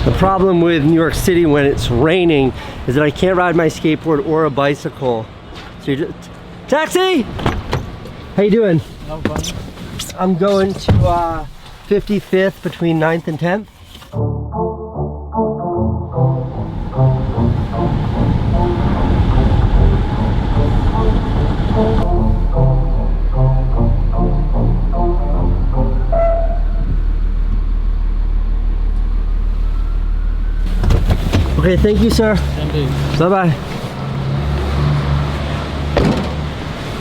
The problem with New York City when it's raining is that I can't ride my skateboard or a bicycle. So you just... Taxi! How you doing? No fun. I'm going to 55th between 9th and 10th. Okay, thank you, sir. Bye-bye.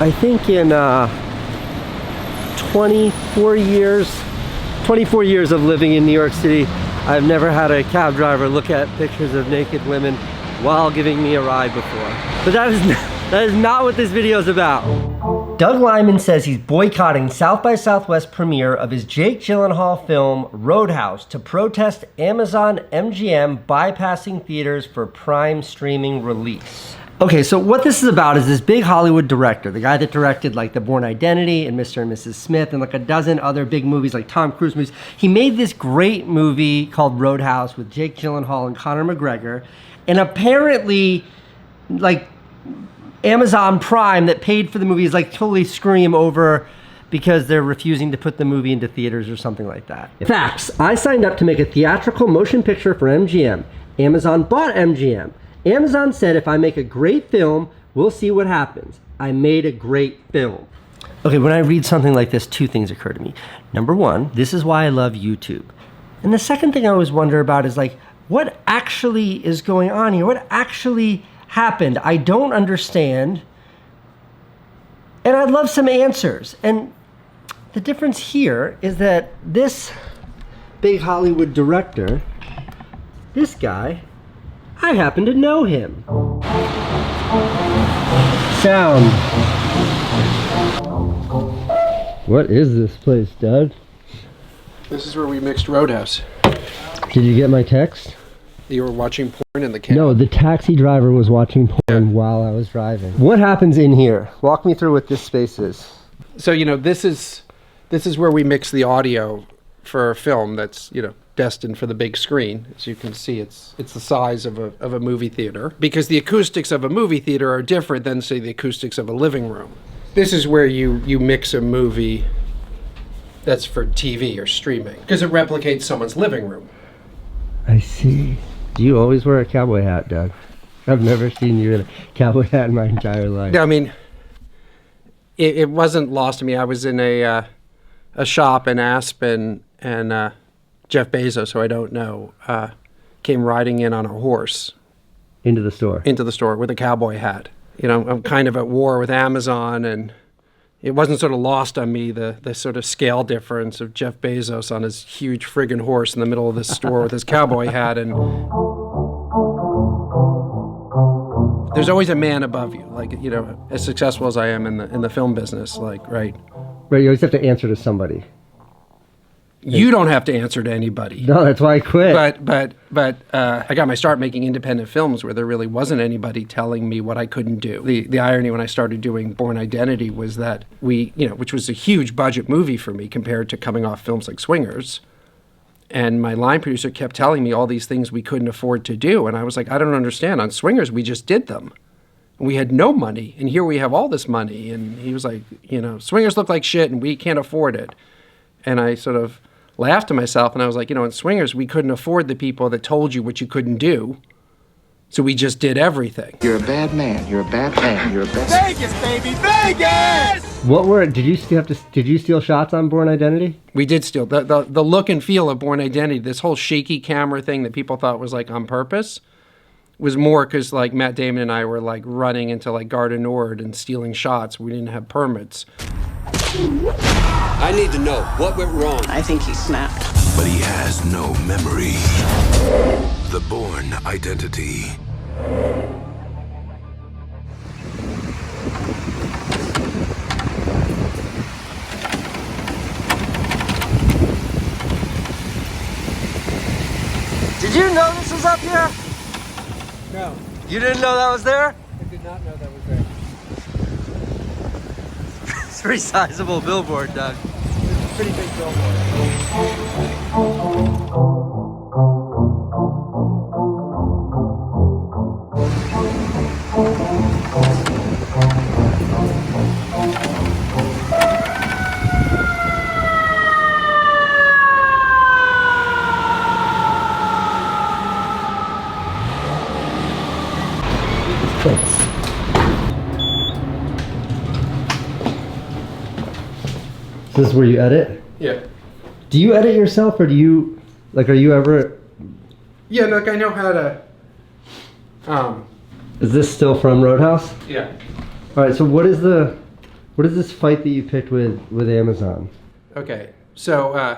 I think in 24 years of living in New York City, I've never had a cab driver look at pictures of naked women while giving me a ride before. But that is not what this video is about. Doug Liman says he's boycotting South by Southwest premiere of his Jake Gyllenhaal film Roadhouse to protest Amazon MGM bypassing theaters for Prime streaming release. Okay, so what this is about is this big Hollywood director, the guy that directed like The Bourne Identity and Mr. and Mrs. Smith and like a dozen other big movies like Tom Cruise movies. He made this great movie called Roadhouse with Jake Gyllenhaal and Conor McGregor, and apparently like Amazon Prime that paid for the movie is like totally screwing him over because they're refusing to put the movie into theaters or something like that. Facts. I signed up to make a theatrical motion picture for MGM. Amazon bought MGM. Amazon said if I make a great film, we'll see what happens. I made a great film. Okay, when I read something like this, two things occur to me. Number one, this is why I love YouTube. And the second thing I always wonder about is like, what actually is going on here? What actually happened? I don't understand. And I'd love some answers. And the difference here is that this big Hollywood director, this guy, I happen to know him. Sound. What is this place, Doug? This is where we mixed Roadhouse. Did you get my text? You were watching porn in the cab? No, the taxi driver was watching porn while I was driving. What happens in here? Walk me through what this space is. So, you know, this is where we mix the audio for a film that's, you know, destined for the big screen. As you can see, it's the size of a movie theater, because the acoustics of a movie theater are different than, say, the acoustics of a living room. This is where you mix a movie that's for TV or streaming, because it replicates someone's living room. I see. Do you always wear a cowboy hat, Doug? I've never seen you in a cowboy hat in my entire life. Yeah, I mean, it wasn't lost to me. I was in a shop in Aspen, and Jeff Bezos, who I don't know, came riding in on a horse. Into the store? Into the store with a cowboy hat. You know, I'm kind of at war with Amazon, and it wasn't sort of lost on me, the sort of scale difference of Jeff Bezos on his huge friggin' horse in the middle of this store with his cowboy hat. And there's always a man above you, like, you know, as successful as I am in the film business, like, right? Right, you always have to answer to somebody. You don't have to answer to anybody. No, that's why I quit. But I got my start making independent films where there really wasn't anybody telling me what I couldn't do. The irony when I started doing Bourne Identity was that which was a huge budget movie for me compared to coming off films like Swingers. And my line producer kept telling me all these things we couldn't afford to do. And I was like, I don't understand. On Swingers, we just did them. We had no money, and here we have all this money. And he was like, you know, Swingers look like shit, and we can't afford it. And I sort of laughed to myself, and I was like, you know, in Swingers, we couldn't afford the people that told you what you couldn't do, so we just did everything. You're a bad man. You're a bad man. You're a bad... Vegas, baby, Vegas! Did you steal shots on Bourne Identity? We did steal. The look and feel of Bourne Identity, this whole shaky camera thing that people thought was like on purpose, was more because like Matt Damon and I were like running into like Garden Nord and stealing shots. We didn't have permits. I need to know what went wrong. I think he snapped. But he has no memory. The Bourne Identity. Did you know this was up here? No. You didn't know that was there? I did not know that was there. It's a pretty sizable billboard, Doug. It's a pretty big billboard. This is where you edit? Yeah. Do you edit yourself, or do you, like, are you ever... Yeah, look, I know how to... Is this still from Roadhouse? Yeah. All right, so what is this fight that you picked with Amazon? Okay, so,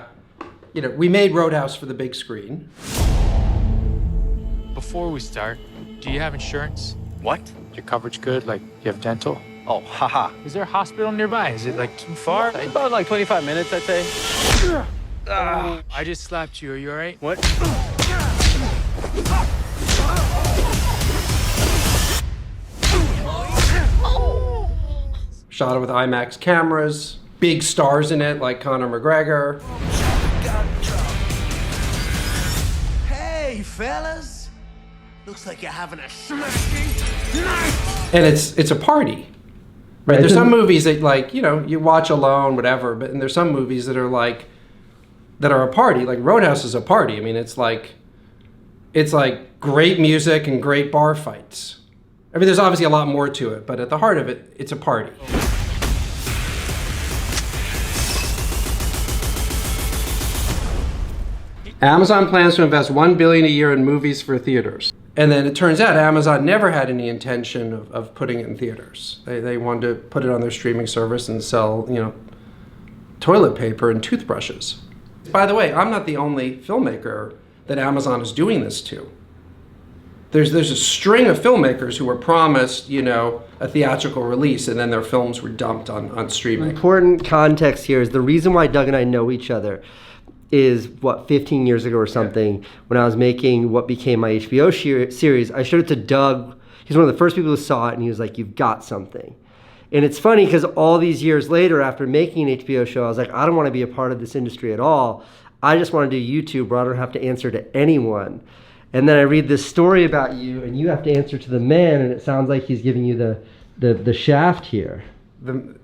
you know, we made Roadhouse for the big screen. Before we start, do you have insurance? What? Your coverage good? Like, you have dental? Oh, haha. Is there a hospital nearby? Is it, like, too far? About like 25 minutes, I'd say. I just slapped you. Are you all right? What? Shot it with IMAX cameras, big stars in it like Conor McGregor. Hey, fellas. Looks like you're having a smacking night. And it's a party. Right? There's some movies that, like, you know, you watch alone, whatever, but and there's some movies that are like that are a party. Like Roadhouse is a party. I mean, it's like great music and great bar fights. I mean, there's obviously a lot more to it, but at the heart of it, it's a party. Amazon plans to invest $1 billion a year in movies for theaters. And then it turns out Amazon never had any intention of putting it in theaters. They wanted to put it on their streaming service and sell, you know, toilet paper and toothbrushes. By the way, I'm not the only filmmaker that Amazon is doing this to. There's a string of filmmakers who were promised, you know, a theatrical release, and then their films were dumped on streaming. Important context here is the reason why Doug and I know each other is, 15 years ago or something, when I was making what became my HBO series, I showed it to Doug. He's one of the first people who saw it, and he was like, "You've got something." And it's funny because all these years later, after making an HBO show, I was like, I don't want to be a part of this industry at all. I just want to do YouTube where I don't have to answer to anyone. And then I read this story about you, and you have to answer to the man, and it sounds like he's giving you the shaft here.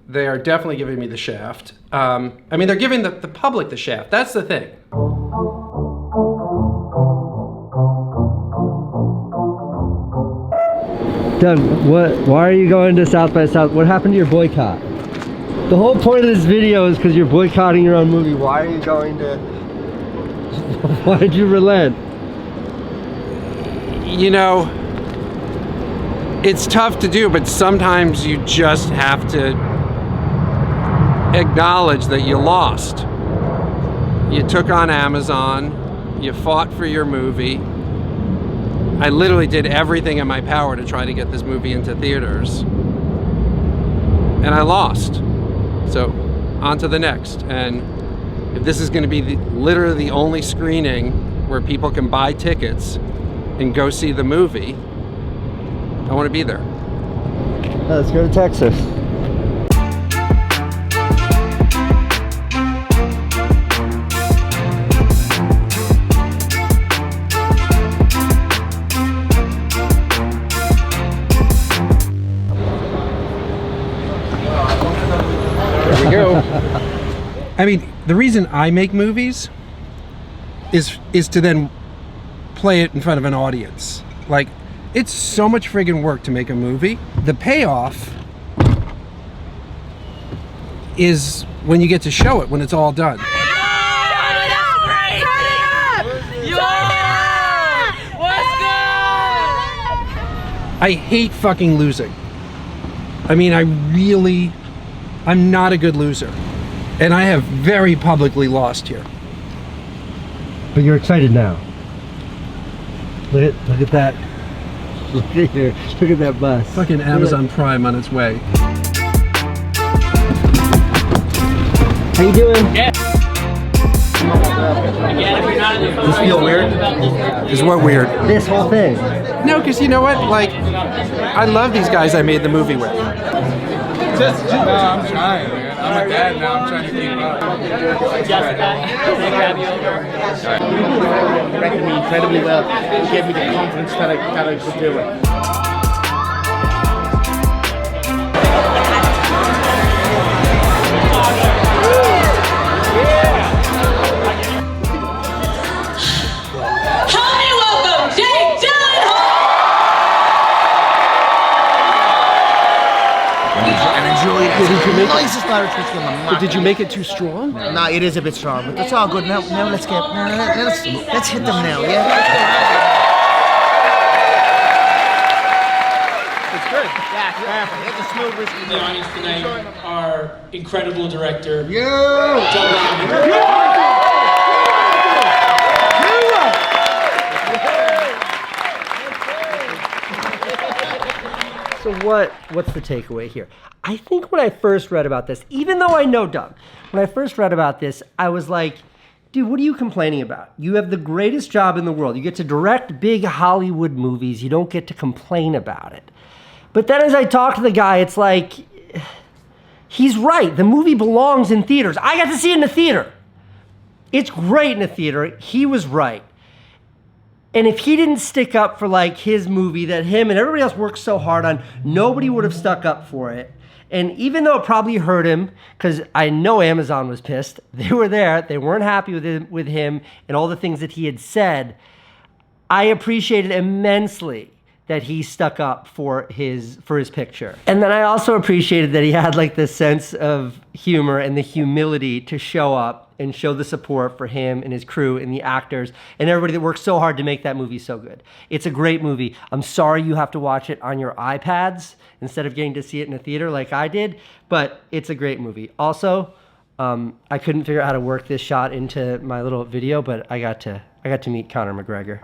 They are definitely giving me the shaft. I mean, they're giving the public the shaft. That's the thing. Doug, why are you going to South by South? What happened to your boycott? The whole point of this video is because you're boycotting your own movie. Why are you going to... Why did you relent? You know, it's tough to do, but sometimes you just have to acknowledge that you lost. You took on Amazon, you fought for your movie. I literally did everything in my power to try to get this movie into theaters. And I lost. So, on to the next. And if this is going to be literally the only screening where people can buy tickets and go see the movie, I want to be there. Let's go to Texas. There we go. I mean, the reason I make movies is to then play it in front of an audience. Like, it's so much friggin' work to make a movie. The payoff is when you get to show it, when it's all done. I hate fucking losing. I mean, I'm not a good loser. And I have very publicly lost here. But you're excited now. Look at that. Look at that bus. Fucking Amazon Prime on its way. How you doing? Yeah. Does this feel weird? Is what weird? This whole thing. No, because you know what? Like, I love these guys I made the movie with. No, I'm trying, man. I'm a dad now. I'm trying to keep up. You directed me incredibly well. It gave me the confidence that I could do it. Nicest Irish whiskey on the market. But did you make it too strong? Nah, it is a bit strong, but it's all good. Now let's hit them now, yeah? It's good. Yeah, perfect. It's a smooth whiskey. The audience tonight, our incredible director. So what's the takeaway here? I think when I first read about this, even though I know Doug, when I first read about this, I was like, dude, what are you complaining about? You have the greatest job in the world. You get to direct big Hollywood movies. You don't get to complain about it. But then as I talk to the guy, it's like, he's right. The movie belongs in theaters. I got to see it in the theater. It's great in the theater. He was right. And if he didn't stick up for like his movie that him and everybody else worked so hard on, nobody would have stuck up for it. And even though it probably hurt him, because I know Amazon was pissed, they were there, they weren't happy with him and all the things that he had said, I appreciated immensely that he stuck up for his picture. And then I also appreciated that he had like this sense of humor and the humility to show up and show the support for him and his crew and the actors and everybody that worked so hard to make that movie so good. It's a great movie. I'm sorry you have to watch it on your iPads instead of getting to see it in a theater like I did, but it's a great movie. Also, I couldn't figure out how to work this shot into my little video, but I got to meet Conor McGregor.